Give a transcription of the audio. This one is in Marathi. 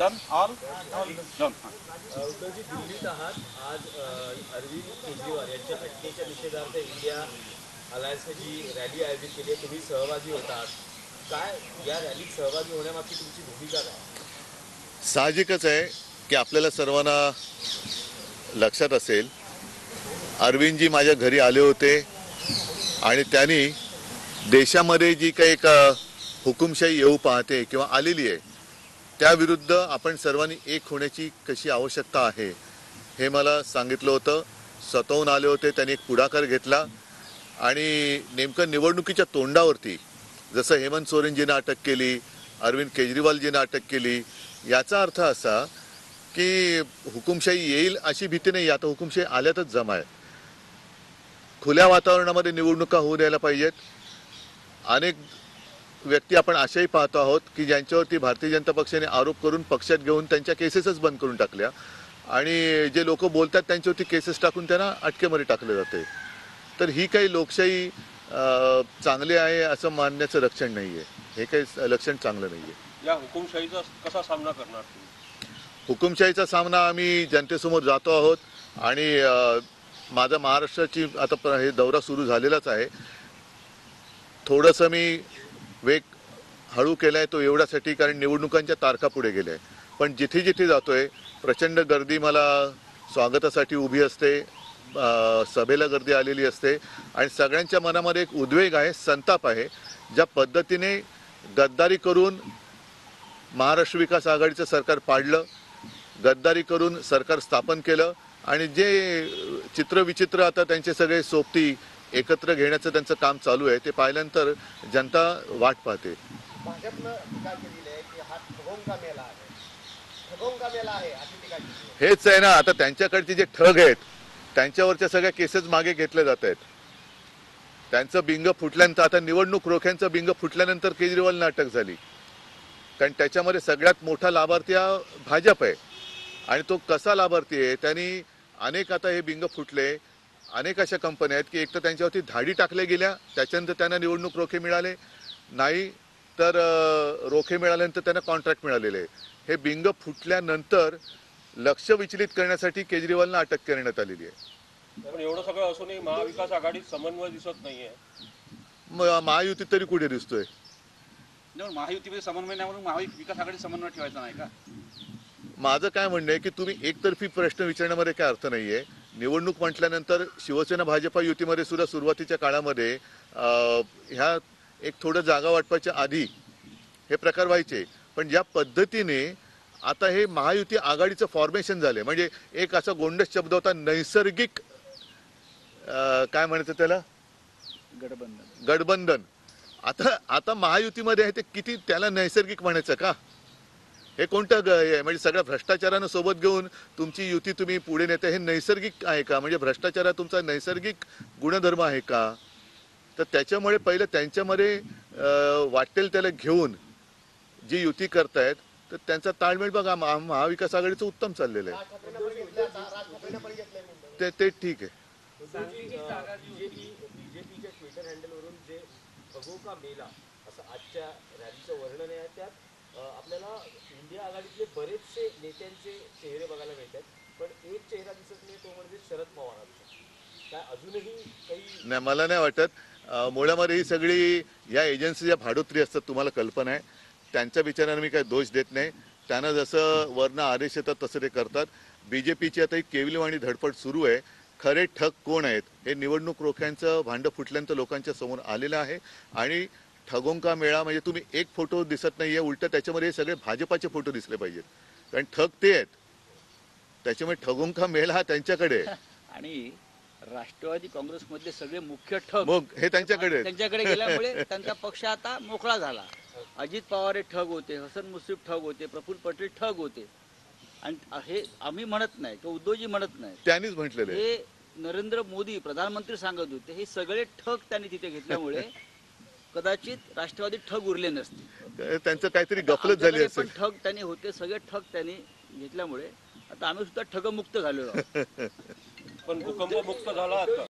Done all done. उद्धवजी दिल्लीत आहात आज अरविंद केजरीवाल यांच्या अटकेच्या निषेधार्थ इंडिया अलायन्सने जी रॅली आयोजित केली आहे, तुम्ही सहभागी होतात. काय या रॅलीत सहभागी होण्यामागची तुमची भूमिका काय? साहजिकच आहे की आपल्याला सर्वांना लक्षात असेल, अरविंदजी माझ्या घरी आले होते आणि त्यांनी देशामध्ये जी काही एक हुकुमशाही येऊ पाहते किंवा आलेली आहे त्याविरुद्ध आपण सर्वांनी एक होण्याची कशी आवश्यकता आहे हे मला सांगितलं होतं. स्वतःहून आले होते, त्यांनी एक पुढाकार घेतला आणि नेमकं निवडणुकीच्या तोंडावरती जसं हेमंत सोरेनजीनं अटक केली, अरविंद केजरीवालजीनं अटक केली, याचा अर्थ असा की हुकुमशाही येईल अशी भीती नाही. आता हुकुमशाही आल्यातच जमा आहे. खुल्या वातावरणामध्ये निवडणुका होऊ द्यायला पाहिजेत. अनेक व्यक्ती आपण अशाही पाहतो आहोत की ज्यांच्यावरती भारतीय जनता पक्षाने आरोप करून पक्षात घेऊन त्यांच्या केसेसच बंद करून टाकल्या आणि जे लोक बोलतात त्यांच्यावरती केसेस टाकून त्यांना अटकेमध्ये टाकले जाते. तर ही काही लोकशाही चांगली आहे असं मानण्याचं लक्षण नाही आहे. हे काही लक्षण चांगलं नाही आहे. या हुकुमशाहीचा कसा सामना करणार तुम्ही? हुकुमशाहीचा सामना आम्ही जनतेसमोर जातो आहोत आणि माझा महाराष्ट्राची आता हे दौरा सुरू झालेलाच आहे. थोडंसं मी वेग हळू केला आहे तो एवढ्यासाठी कारण निवडणुकांच्या तारखा पुढे गेल्या आहे. पण जिथे जिथे जातोय प्रचंड गर्दी मला स्वागतासाठी उभी असते, सभेला गर्दी आलेली असते आणि सगळ्यांच्या मनामध्ये एक उद्वेग आहे, संताप आहे. ज्या पद्धतीने गद्दारी करून महाराष्ट्र विकास आघाडीचं सरकार पाडलं, गद्दारी करून सरकार स्थापन केलं आणि जे चित्रविचित्र आता त्यांचे सगळे सोबती एकत्र घेण्याचं त्यांचं काम चालू आहे ते पाहिल्यानंतर जनता वाट पाहते. भाजपनं टीका केलेली आहे की हा ठगोंका मेला आहे, ठगोंका मेला आहे अशी टीका केली आहे. हेच आहे ना, आता त्यांच्याकडचे जे ठग आहेत त्यांच्यावरच्या सगळ्या केसेस मागे घेतल्या जात आहेत. त्यांचं बिंग फुटल्यानंतर आता निवडणूक रोख्यांचं बिंग फुटल्यानंतर केजरीवालना अटक झाली कारण त्याच्यामध्ये सगळ्यात मोठा लाभार्थी हा भाजप आहे आणि तो कसा लाभार्थी आहे. त्यांनी अनेक आता हे बिंग फुटले. अनेक अशा कंपन्या आहेत की एक तर त्यांच्यावरती धाडी टाकल्या गेल्या, त्याच्यानंतर त्यांना निवडणूक रोखे मिळाले नाही, तर रोखे मिळाल्यानंतर त्यांना कॉन्ट्रॅक्ट मिळालेले आहे. हे बिंग फुटल्यानंतर लक्ष विचलित करण्यासाठी केजरीवालना अटक करण्यात आलेली आहे. पण एवढं सगळं असूनही महाविकास आघाडीत समन्वय दिसत नाहीये. महायुतीत तरी कुठे दिसतोय? महायुतीमध्ये समन्वय नाही म्हणून महाविकास आघाडीत समन्वय ठेवायचा नाही का? माझं काय म्हणणं आहे की तुम्ही एकतर्फी प्रश्न विचारण्यामध्ये काय अर्थ नाहीये. निवडणूक म्हटल्यानंतर शिवसेना भाजपा युतीमध्ये सुद्धा सुरुवातीच्या काळामध्ये ह्या एक थोडं जागा वाटपाच्या आधी हे प्रकार व्हायचे. पण ज्या पद्धतीने आता हे महायुती आघाडीचं फॉर्मेशन झाले म्हणजे एक असा गोंडस शब्द होता नैसर्गिक काय म्हणायचं त्याला, गठबंधन. आता महायुतीमध्ये आहे ते किती त्याला नैसर्गिक म्हणायचं का? हे कोणतं म्हणजे सगळ्या भ्रष्टाचारानं सोबत घेऊन तुमची युती तुम्ही पुढे नेते, हे नैसर्गिक आहे का? म्हणजे भ्रष्टाचार हा तुमचा नैसर्गिक गुणधर्म आहे का? तर त्याच्यामुळे पहिलं त्यांच्यामध्ये वाटेल त्याला घेऊन जी युती करतायत तर त्यांचा ताळमेळ बघा. महाविकास आघाडीचं उत्तम चाललेलं आहे ते ठीक आहे. बीजेपीच्या ट्विटर हँडलवरून जे ठगोंका मेला असं आजच्या रॅलीचं वर्णन आहे, त्यात आपल्याला इंडिया आघाडीतले बरेचसे नेत्यांचे चेहरे बघायला मिळतात, पण एक चेहरा दिसत नाही, तो म्हणजे शरद पवारांचा. काय अजूनही काही नाही, मला नाही वाटत. मुळामध्ये ही सगळी या एजन्सीच्या भाडोत्री असतात, तुम्हाला कल्पना आहे. त्यांच्या विचाराने मी काही दोष देत नाही. त्यांना जसं वरनं आदेश येतात तसं ते करतात. बीजेपीची आता एक केविलवाणी धडपड सुरू आहे. खरे ठग कोण आहेत हे निवडणूक रोख्यांचं भांडं फुटल्यानंतर लोकांच्या समोर आलेलं आहे आणि ठगोंका मेळा म्हणजे तुम्ही एक फोटो दिसत नाहीये, उलट त्याच्यामध्ये हे सगळे भाजपाचे फोटो दिसले पाहिजेत कारण ठग ते आहेत. त्याच्यामुळे ठगोंका मेळा हा त्यांच्याकडे आणि राष्ट्रवादी काँग्रेसमधले सगळे मुख्य ठग मग हे त्यांच्याकडे गेल्यामुळे त्यांचा पक्ष आता मोकळा झाला. अजित पवार हे ठग होते, हसन मुश्रीफ ठग होते, प्रफुल्ल पटेल ठग होते आणि हे आम्ही म्हणत नाही किंवा उद्धवजी म्हणत नाही, त्यांनीच म्हटलेलं आहे. हे नरेंद्र मोदी प्रधानमंत्री सांगत होते. हे सगळे ठग त्यांनी तिथे घेतल्यामुळे कदाचित राष्ट्रवादी ठग उरले नसते. त्यांचं काहीतरी गफलत झाली असेल. पण ठग त्यांनी होते, सगळे ठग त्यांनी घेतल्यामुळे आता आम्ही सुद्धा ठगमुक्त झालेलो आहोत. पण भूकंप मुक्त झाला आता.